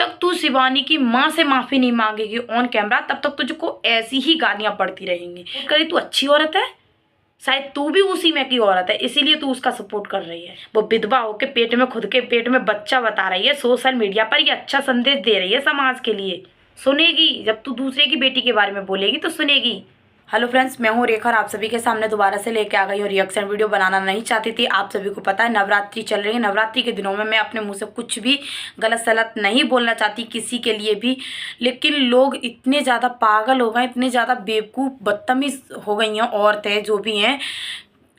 तक तू शिवानी की माँ से माफ़ी नहीं मांगेगी ऑन कैमरा, तब तक तुझको ऐसी ही गालियाँ पड़ती रहेंगी। करे तू अच्छी औरत है, शायद तू भी उसी में की औरत है, इसीलिए तू उसका सपोर्ट कर रही है। वो विधवा होके पेट में, खुद के पेट में बच्चा बता रही है, सोशल मीडिया पर ये अच्छा संदेश दे रही है समाज के लिए। सुनेगी, जब तू दूसरे की बेटी के बारे में बोलेगी तो सुनेगी। हेलो फ्रेंड्स, मैं हूँ रेखा और आप सभी के सामने दोबारा से लेके आ गई और रिएक्शन वीडियो बनाना नहीं चाहती थी। आप सभी को पता है नवरात्रि चल रही है, नवरात्रि के दिनों में मैं अपने मुंह से कुछ भी गलत सलत नहीं बोलना चाहती किसी के लिए भी, लेकिन लोग इतने ज़्यादा पागल हो गए, इतने ज़्यादा बेवकूफ़ बदतमीज़ हो गई हैं औरतें जो भी हैं,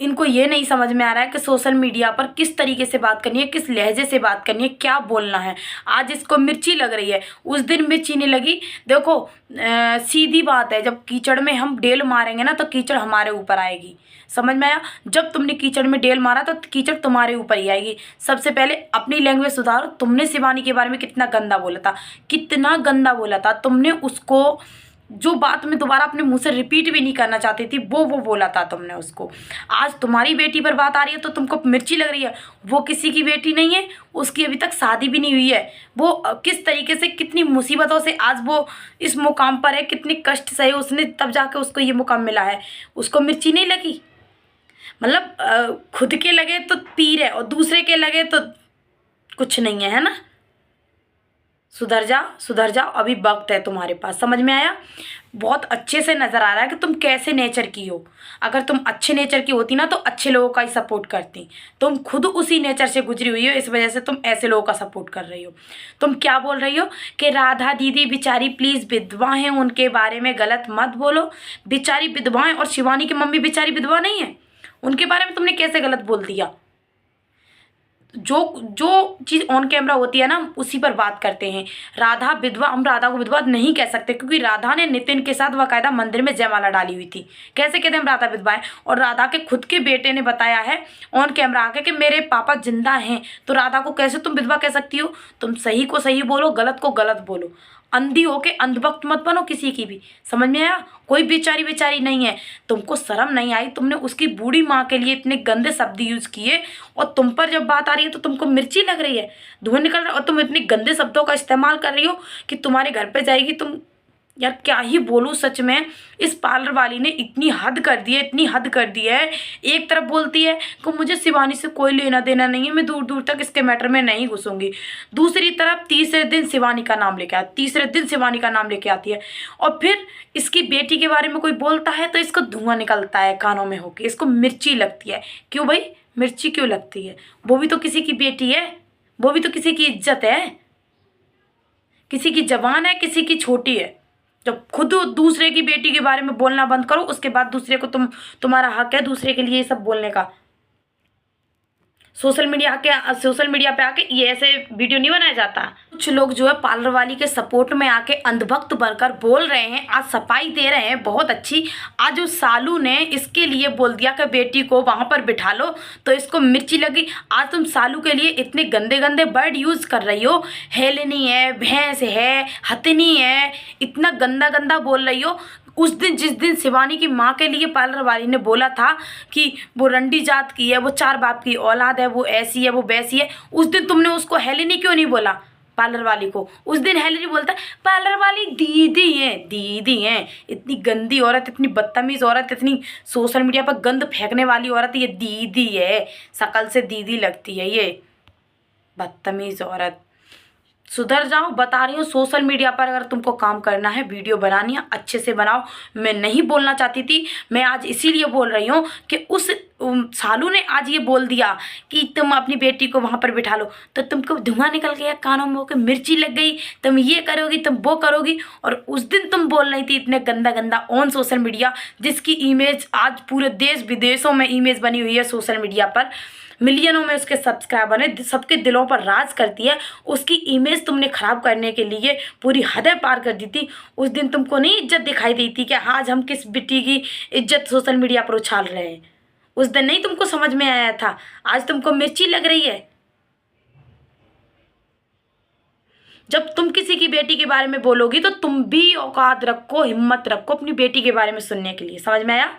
इनको ये नहीं समझ में आ रहा है कि सोशल मीडिया पर किस तरीके से बात करनी है, किस लहजे से बात करनी है, क्या बोलना है। आज इसको मिर्ची लग रही है, उस दिन मिर्ची नहीं लगी। देखो सीधी बात है, जब कीचड़ में हम डेल मारेंगे ना तो कीचड़ हमारे ऊपर आएगी। समझ में आया? जब तुमने कीचड़ में डेल मारा तो कीचड़ तुम्हारे ऊपर ही आएगी। सबसे पहले अपनी लैंग्वेज सुधारो। तुमने शिवानी के बारे में कितना गंदा बोला था, कितना गंदा बोला था तुमने उसको, जो बात मैं दोबारा अपने मुंह से रिपीट भी नहीं करना चाहती थी वो बोला था तुमने उसको। आज तुम्हारी बेटी पर बात आ रही है तो तुमको मिर्ची लग रही है। वो किसी की बेटी नहीं है, उसकी अभी तक शादी भी नहीं हुई है। वो किस तरीके से, कितनी मुसीबतों से आज वो इस मुकाम पर है, कितनी कष्ट सहे उसने, तब जाके उसको ये मुकाम मिला है। उसको मिर्ची नहीं लगी? मतलब खुद के लगे तो पीर है और दूसरे के लगे तो कुछ नहीं है, है ना? सुधर जाओ, अभी वक्त है तुम्हारे पास। समझ में आया? बहुत अच्छे से नज़र आ रहा है कि तुम कैसे नेचर की हो। अगर तुम अच्छे नेचर की होती ना तो अच्छे लोगों का ही सपोर्ट करती। तुम खुद उसी नेचर से गुजरी हुई हो, इस वजह से तुम ऐसे लोगों का सपोर्ट कर रही हो। तुम क्या बोल रही हो कि राधा दीदी बेचारी प्लीज़ विधवा हैं, उनके बारे में गलत मत बोलो। बेचारी विधवाएं, और शिवानी की मम्मी बेचारी विधवा नहीं है, उनके बारे में तुमने कैसे गलत बोल दिया? जो चीज़ ऑन कैमरा होती है ना उसी पर बात करते हैं। राधा विधवा, हम राधा को विधवा नहीं कह सकते क्योंकि राधा ने नितिन के साथ बाकायदा मंदिर में जयमाला डाली हुई थी। कैसे कहते हैं हम राधा विधवा है? और राधा के खुद के बेटे ने बताया है ऑन कैमरा आके कि मेरे पापा जिंदा हैं, तो राधा को कैसे तुम विधवा कह सकती हो? तुम सही को सही बोलो, गलत को गलत बोलो। अंधी होके अंधभक्त मत बनो किसी की भी। समझ में आया? कोई बेचारी नहीं है। तुमको शर्म नहीं आई? तुमने उसकी बूढ़ी माँ के लिए इतने गंदे शब्द यूज़ किए और तुम पर जब बात आ रही है तो तुमको मिर्ची लग रही है, धुआं निकल रहा है, और तुम इतने गंदे शब्दों का इस्तेमाल कर रही हो कि तुम्हारे घर पे जाएगी तुम। यार क्या ही बोलूँ सच में, इस पार्लर वाली ने इतनी हद कर दी है, इतनी हद कर दी है। एक तरफ बोलती है कि मुझे शिवानी से कोई लेना देना नहीं है, मैं दूर दूर तक इसके मैटर में नहीं घुसूंगी। दूसरी तरफ तीसरे दिन शिवानी का नाम लेके आती है, और फिर इसकी बेटी के बारे में कोई बोलता है तो इसको धुआं निकलता है कानों में होके, इसको मिर्ची लगती है। क्यों भाई मिर्ची क्यों लगती है? वो भी तो किसी की बेटी है, वो भी तो किसी की इज्जत है, किसी की जवान है, किसी की छोटी है। जब खुद दूसरे की बेटी के बारे में बोलना बंद करो, उसके बाद दूसरे को तुम्हारा हक है दूसरे के लिए ये सब बोलने का। सोशल मीडिया पे आके ये ऐसे वीडियो नहीं बनाया जाता। कुछ लोग जो है पार्लर वाली के सपोर्ट में आके अंधभक्त बनकर बोल रहे हैं, आज सफाई दे रहे हैं बहुत अच्छी। आज उस सालू ने इसके लिए बोल दिया कि बेटी को वहां पर बिठा लो तो इसको मिर्ची लगी। आज तुम सालू के लिए इतने गंदे गंदे वर्ड यूज कर रही हो, हेलनी है, भैंस है, हथनी है, इतना गंदा गंदा बोल रही हो। उस दिन जिस दिन शिवानी की माँ के लिए पार्लर वाली ने बोला था कि वो रंडी जात की है, वो 4 बाप की औलाद है, वो ऐसी है, वो वैसी है, उस दिन तुमने उसको हेलेनी क्यों नहीं बोला? पार्लर वाली को उस दिन हेलेनी बोलता है पार्लर वाली दीदी है। इतनी गंदी औरत, इतनी बदतमीज औरत, इतनी सोशल मीडिया पर गंद फेंकने वाली औरत ये दीदी है, शकल से दीदी लगती है ये बदतमीज औरत। सुधर जाओ, बता रही हूँ। सोशल मीडिया पर अगर तुमको काम करना है, वीडियो बनानी है, अच्छे से बनाओ। मैं नहीं बोलना चाहती थी, मैं आज इसीलिए बोल रही हूँ कि उस सालू ने आज ये बोल दिया कि तुम अपनी बेटी को वहाँ पर बिठा लो तो तुमको धुआं निकल गया कानों में होकर, मिर्ची लग गई, तुम ये करोगी, तुम वो करोगी। और उस दिन तुम बोल रही थी इतने गंदा गंदा ऑन सोशल मीडिया, जिसकी इमेज आज पूरे देश विदेशों में इमेज बनी हुई है सोशल मीडिया पर, मिलियनों में उसके सब्सक्राइबर हैं, सबके दिलों पर राज करती है। उसकी इमेज तुमने ख़राब करने के लिए पूरी हदें पार कर दी थी। उस दिन तुमको नहीं इज्जत दिखाई दी थी कि आज हम किस बेटी की इज्जत सोशल मीडिया पर उछाल रहे हैं? उस दिन नहीं तुमको समझ में आया था, आज तुमको मिर्ची लग रही है। जब तुम किसी की बेटी के बारे में बोलोगी तो तुम भी औकात रखो, हिम्मत रखो अपनी बेटी के बारे में सुनने के लिए। समझ में आया?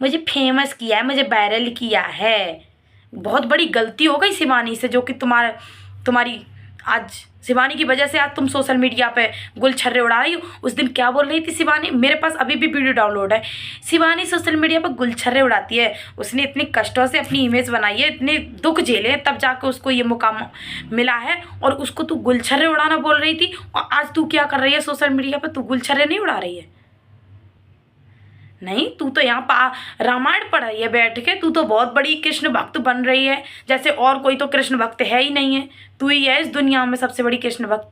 मुझे फेमस किया है, मुझे वायरल किया है। बहुत बड़ी गलती हो गई शिवानी से, जो कि तुम्हारी आज शिवानी की वजह से आज तुम सोशल मीडिया पे गुलछर्रे उड़ा रही हो। उस दिन क्या बोल रही थी शिवानी, मेरे पास अभी भी वीडियो डाउनलोड है। शिवानी सोशल मीडिया पर गुलछर्रे उड़ाती है, उसने इतने कष्टों से अपनी इमेज बनाई है, इतने दुख झेले हैं, तब जाके उसको ये मुकाम मिला है। और उसको तू गुलछर्रे उड़ाना बोल रही थी, और आज तू क्या कर रही है सोशल मीडिया पर? तू गुलछर्रे नहीं उड़ा रही है, नहीं, तू तो यहाँ रामायण पढ़ रही है बैठ के। तू तो बहुत बड़ी कृष्ण भक्त बन रही है, जैसे और कोई तो कृष्ण भक्त है ही नहीं है, तू ही है इस दुनिया में सबसे बड़ी कृष्ण भक्त।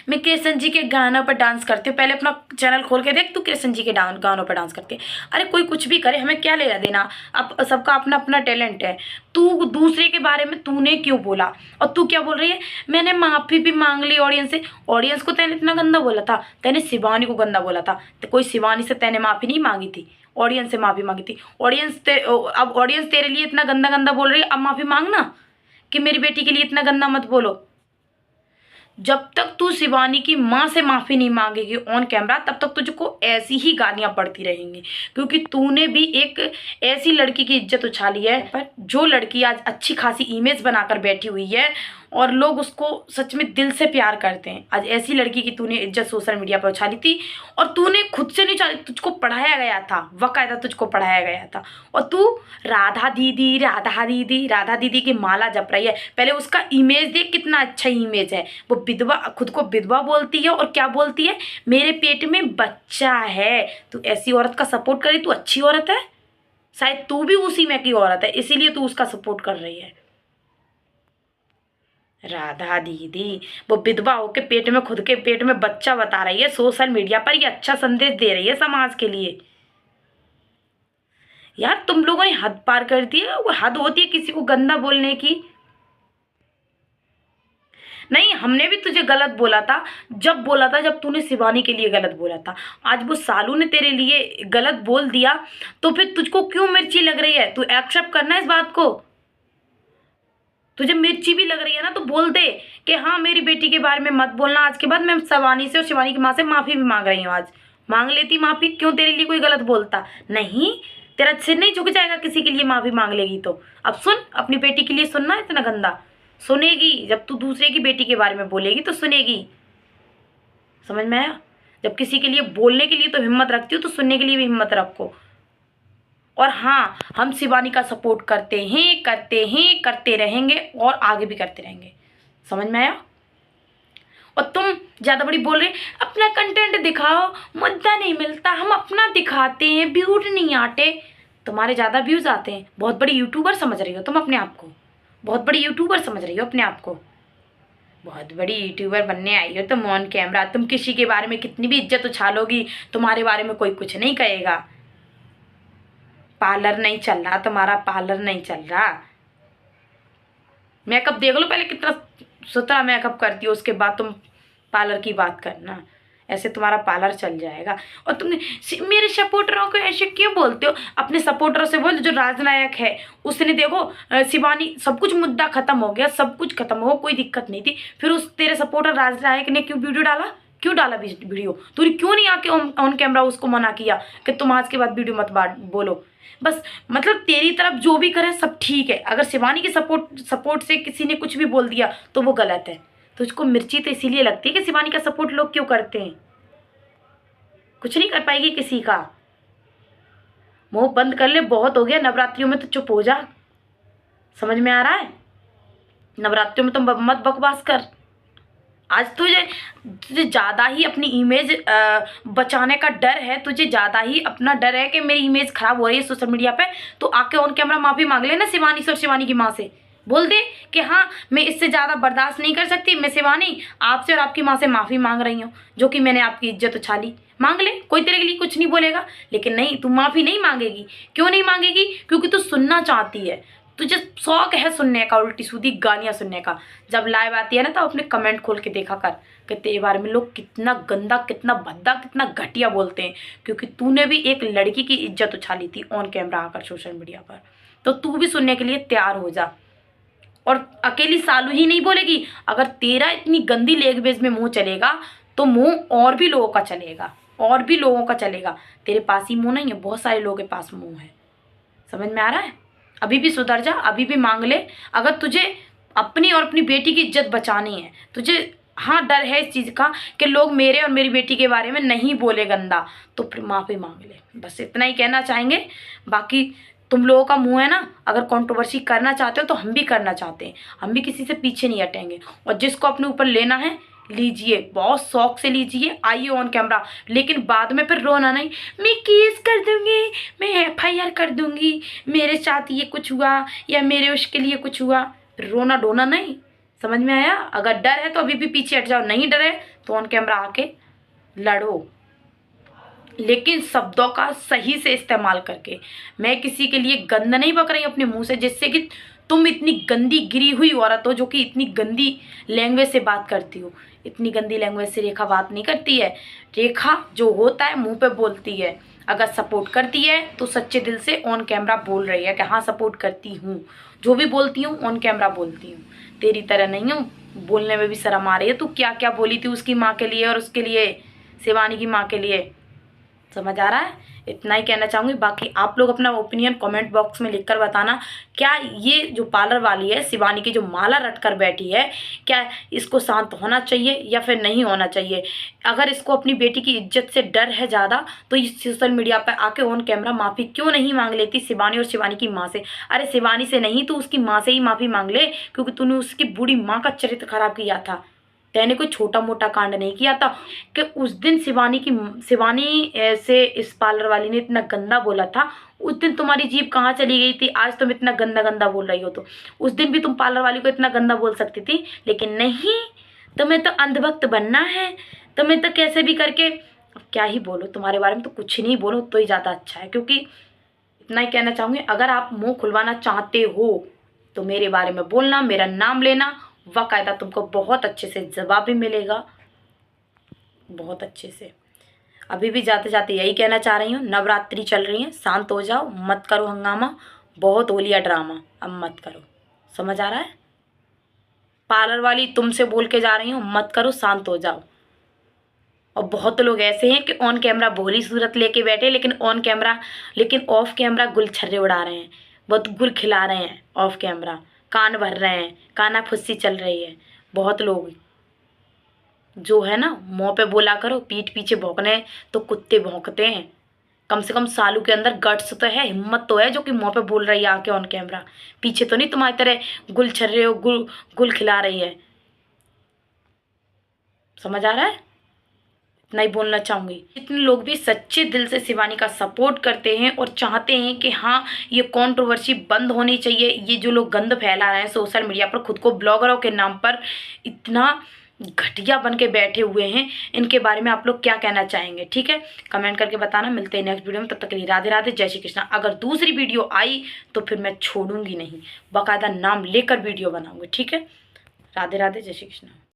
मैं कृष्ण जी के गानों पर डांस करती हूँ, पहले अपना चैनल खोल के देख, तू कृष्ण जी के गानों पर डांस करके। अरे कोई कुछ भी करे, हमें क्या लेना देना, अब सबका अपना अपना टैलेंट है। तू दूसरे के बारे में तूने क्यों बोला? और तू क्या बोल रही है, मैंने माफ़ी भी मांग ली ऑडियंस से। ऑडियंस को तैने इतना गंदा बोला था, तैने शिवानी को गंदा बोला था, तो कोई शिवानी से तैने माफ़ी नहीं मांगी थी, ऑडियंस से माफ़ी मांगी थी। अब ऑडियंस तेरे लिए इतना गंदा गंदा बोल रही है, अब माफ़ी मांगना कि मेरी बेटी के लिए इतना गंदा मत बोलो। जब तक तू शिवानी की माँ से माफ़ी नहीं मांगेगी ऑन कैमरा, तब तक तुझको ऐसी ही गालियाँ पड़ती रहेंगी, क्योंकि तूने भी एक ऐसी लड़की की इज्जत उछाली है। पर जो लड़की आज अच्छी खासी इमेज बनाकर बैठी हुई है और लोग उसको सच में दिल से प्यार करते हैं, आज ऐसी लड़की की तूने इज्जत सोशल मीडिया पर उछाली थी। और तूने खुद से नहीं उछाली, तुझको पढ़ाया गया था, बाकायदा तुझको पढ़ाया गया था। और तू राधा दीदी राधा दीदी राधा दीदी की माला जप रही है। पहले उसका इमेज देख, कितना अच्छा इमेज है। वो विधवा, खुद को विधवा बोलती है, और क्या बोलती है, मेरे पेट में बच्चा है। तू ऐसी औरत का सपोर्ट करी, तू अच्छी औरत है? शायद तू भी उसी में की औरत है, इसीलिए तू उसका सपोर्ट कर रही है। राधा दीदी, वो विधवा होके पेट में, खुद के पेट में बच्चा बता रही है, सोशल मीडिया पर ये अच्छा संदेश दे रही है समाज के लिए। यार तुम लोगों ने हद पार कर दी है। वो हद होती है किसी को गंदा बोलने की। नहीं, हमने भी तुझे गलत बोला था, जब बोला था, जब तूने शिवानी के लिए गलत बोला था। आज वो सालू ने तेरे लिए गलत बोल दिया, तो फिर तुझको क्यों मिर्ची लग रही है? तू एक्सेप्ट करना इस बात को। तुझे मिर्ची भी लग रही है ना, तो बोल दे कि हाँ, मेरी बेटी के बारे में मत बोलना, आज के बाद मैं शिवानी से और शिवानी की माँ से माफ़ी भी मांग रही हूँ। आज मांग लेती माफ़ी, क्यों तेरे लिए कोई गलत बोलता? नहीं, तेरा सिर नहीं झुक जाएगा किसी के लिए माफ़ी मांग लेगी तो। अब सुन, अपनी बेटी के लिए सुनना इतना गंदा, सुनेगी। जब तू दूसरे की बेटी के बारे में बोलेगी तो सुनेगी, समझ में आया? जब किसी के लिए बोलने के लिए तो हिम्मत रखती हो, तो सुनने के लिए भी हिम्मत रखो। और हाँ, हम शिवानी का सपोर्ट करते हैं, करते रहेंगे, और आगे भी करते रहेंगे, समझ में आया? और तुम ज़्यादा बड़ी बोल रहे, अपना कंटेंट दिखाओ, मुद्दा नहीं मिलता, हम अपना दिखाते हैं, व्यूज नहीं आते। तुम्हारे ज़्यादा व्यूज़ आते हैं, बहुत बड़ी यूट्यूबर समझ रही हो तुम अपने आप को, बहुत बड़ी यूट्यूबर समझ रही हो अपने आप को, बहुत बड़ी यूट्यूबर बनने आई हो तुम ऑन कैमरा। तुम किसी के बारे में कितनी भी इज्जत उछालोगी, तुम्हारे बारे में कोई कुछ नहीं कहेगा। पार्लर नहीं चल रहा तुम्हारा, पार्लर नहीं चल रहा। मेकअप देख लो पहले, कितना सुथरा मेकअप करती हो, उसके बाद तुम पार्लर की बात करना। ऐसे तुम्हारा पार्लर चल जाएगा। और तुमने मेरे सपोर्टरों को ऐसे क्यों बोलते हो? अपने सपोर्टरों से बोल, जो राजनायक है उसने देखो, शिवानी, सब कुछ मुद्दा खत्म हो गया, सब कुछ खत्म हो, कोई दिक्कत नहीं थी। फिर उस तेरे सपोर्टर राजनायक ने क्यों वीडियो डाला? क्यों डाला वीडियो? तूने क्यों नहीं आके ऑन कैमरा उसको मना किया कि तुम आज के बाद वीडियो मत बोलो? बस मतलब तेरी तरफ जो भी करे सब ठीक है, अगर शिवानी के सपोर्ट से किसी ने कुछ भी बोल दिया तो वो गलत है। तुझको मिर्ची तो इसीलिए लगती है कि शिवानी का सपोर्ट लोग क्यों करते हैं। कुछ नहीं कर पाएगी किसी का। मुंह बंद कर ले, बहुत हो गया। नवरात्रियों में तो चुप हो जा, समझ में आ रहा है? नवरात्रियों में तो मत बकवास कर। आज तुझे ज़्यादा ही अपनी इमेज बचाने का डर है, तुझे ज़्यादा ही अपना डर है कि मेरी इमेज खराब हो रही है सोशल मीडिया पे, तो आके ऑन कैमरा माफ़ी मांग लेना शिवानी से और शिवानी की माँ से। बोल दे कि हाँ, मैं इससे ज़्यादा बर्दाश्त नहीं कर सकती, मैं शिवानी आपसे और आपकी माँ से माफ़ी मांग रही हूँ, जो कि मैंने आपकी इज्जत उछाली। मांग ले, कोई तेरे के लिए कुछ नहीं बोलेगा। लेकिन नहीं, तू माफ़ी नहीं मांगेगी। क्यों नहीं मांगेगी? क्योंकि तू सुनना चाहती है, तुझे शौक है सुनने का, उल्टी सीधी गालियाँ सुनने का। जब लाइव आती है ना, तो अपने कमेंट खोल के देखा कर कि तेरे बारे में लोग कितना गंदा, कितना भद्दा, कितना घटिया बोलते हैं। क्योंकि तूने भी एक लड़की की इज्जत उछाली थी ऑन कैमरा आकर सोशल मीडिया पर, तो तू भी सुनने के लिए तैयार हो जा। और अकेली सालू ही नहीं बोलेगी, अगर तेरा इतनी गंदी लैंग्वेज में मुँह चलेगा तो मुँह और भी लोगों का चलेगा, और भी लोगों का चलेगा। तेरे पास ही मुँह नहीं है, बहुत सारे लोगों के पास मुँह है। समझ में आ रहा है? अभी भी सुधर जा, अभी भी मांग ले। अगर तुझे अपनी और अपनी बेटी की इज्जत बचानी है तुझे। हाँ, डर है इस चीज़ का कि लोग मेरे और मेरी बेटी के बारे में नहीं बोले गंदा, तो फिर माफ़ी मांग ले। बस इतना ही कहना चाहेंगे। बाकी तुम लोगों का मुंह है ना, अगर कंट्रोवर्सी करना चाहते हो तो हम भी करना चाहते हैं, हम भी किसी से पीछे नहीं हटेंगे। और जिसको अपने ऊपर लेना है लीजिए, बहुत शौक से लीजिए, आइए ऑन कैमरा, लेकिन बाद में फिर रोना नहीं, मैं केस कर दूंगी, मैं FIR कर दूंगी, मेरे साथ ये कुछ हुआ या मेरे उसके लिए कुछ हुआ, फिर रोना डोना नहीं। समझ में आया? अगर डर है तो अभी भी पीछे हट जाओ, नहीं डर है तो ऑन कैमरा आके लड़ो, लेकिन शब्दों का सही से इस्तेमाल करके। मैं किसी के लिए गंद नहीं बक रही अपने मुंह से, जिससे कि तुम इतनी गंदी गिरी हुई औरत हो जो कि इतनी गंदी लैंग्वेज से बात करती हो। इतनी गंदी लैंग्वेज से रेखा बात नहीं करती है। रेखा जो होता है मुंह पे बोलती है। अगर सपोर्ट करती है तो सच्चे दिल से ऑन कैमरा बोल रही है कि हाँ सपोर्ट करती हूँ, जो भी बोलती हूँ ऑन कैमरा बोलती हूँ। तेरी तरह नहीं हूँ, बोलने में भी शर्म आ रही है। तू क्या क्या बोली थी उसकी माँ के लिए और उसके लिए, शिवानी की माँ के लिए। समझ आ रहा है? इतना ही कहना चाहूँगी। बाकी आप लोग अपना ओपिनियन कमेंट बॉक्स में लिखकर बताना, क्या ये जो पार्लर वाली है शिवानी की, जो माला रटकर बैठी है, क्या इसको शांत होना चाहिए या फिर नहीं होना चाहिए? अगर इसको अपनी बेटी की इज्जत से डर है ज़्यादा तो इस सोशल मीडिया पर आके ऑन कैमरा माफ़ी क्यों नहीं मांग लेती शिवानी और शिवानी की माँ से? अरे शिवानी से नहीं तो उसकी माँ से ही माफ़ी मांग ले, क्योंकि तूने उसकी बूढ़ी माँ का चरित्र खराब किया था। मैंने कोई छोटा मोटा कांड नहीं किया था कि उस दिन शिवानी से इस पार्लर वाली ने इतना गंदा बोला था। उस दिन तुम्हारी जीभ कहाँ चली गई थी? आज तुम इतना गंदा गंदा बोल रही हो तो उस दिन भी तुम पार्लर वाली को इतना गंदा बोल सकती थी, लेकिन नहीं, तुम्हें तो अंधभक्त बनना है। तुम्हें तो कैसे भी करके, अब क्या ही बोलो तुम्हारे बारे में, तो कुछ नहीं बोलो तो ही ज़्यादा अच्छा है। क्योंकि इतना ही कहना चाहूँगी, अगर आप मुँह खुलवाना चाहते हो तो मेरे बारे में बोलना, मेरा नाम लेना, बाकायदा तुमको बहुत अच्छे से जवाब भी मिलेगा, बहुत अच्छे से। अभी भी जाते जाते यही कहना चाह रही हूँ, नवरात्रि चल रही है, शांत हो जाओ, मत करो हंगामा, बहुत हो लिया ड्रामा, अब मत करो। समझ आ रहा है? पार्लर वाली तुमसे बोल के जा रही हूँ, मत करो, शांत हो जाओ। और बहुत लोग ऐसे हैं कि ऑन कैमरा भोली सूरत लेके बैठे, लेकिन ऑफ कैमरा गुलछर्रे उड़ा रहे हैं, बहुत गुल खिला रहे हैं ऑफ कैमरा, कान भर रहे हैं, काना फुस्सी चल रही है। बहुत लोग जो है ना, मुँह पे बोला करो, पीठ पीछे भौंकने तो कुत्ते भौंकते हैं। कम से कम सालू के अंदर गट्स तो है, हिम्मत तो है, जो कि मुँह पे बोल रही है आके ऑन कैमरा। पीछे तो नहीं तुम्हारी तरह गुलछर्रे हो, गुल खिला रही है। समझ आ रहा है? नहीं बोलना चाहूँगी। जितने लोग भी सच्चे दिल से शिवानी का सपोर्ट करते हैं और चाहते हैं कि हाँ ये कंट्रोवर्सी बंद होनी चाहिए, ये जो लोग गंद फैला रहे हैं सोशल मीडिया पर, खुद को ब्लॉगरों के नाम पर इतना घटिया बन के बैठे हुए हैं, इनके बारे में आप लोग क्या कहना चाहेंगे? ठीक है, कमेंट करके बताना। मिलते हैं नेक्स्ट वीडियो में, तब तक के लिए राधे राधे, जय श्री कृष्णा। अगर दूसरी वीडियो आई तो फिर मैं छोड़ूंगी नहीं, बाकायदा नाम लेकर वीडियो बनाऊंगी। ठीक है, राधे राधे, जय श्री कृष्णा।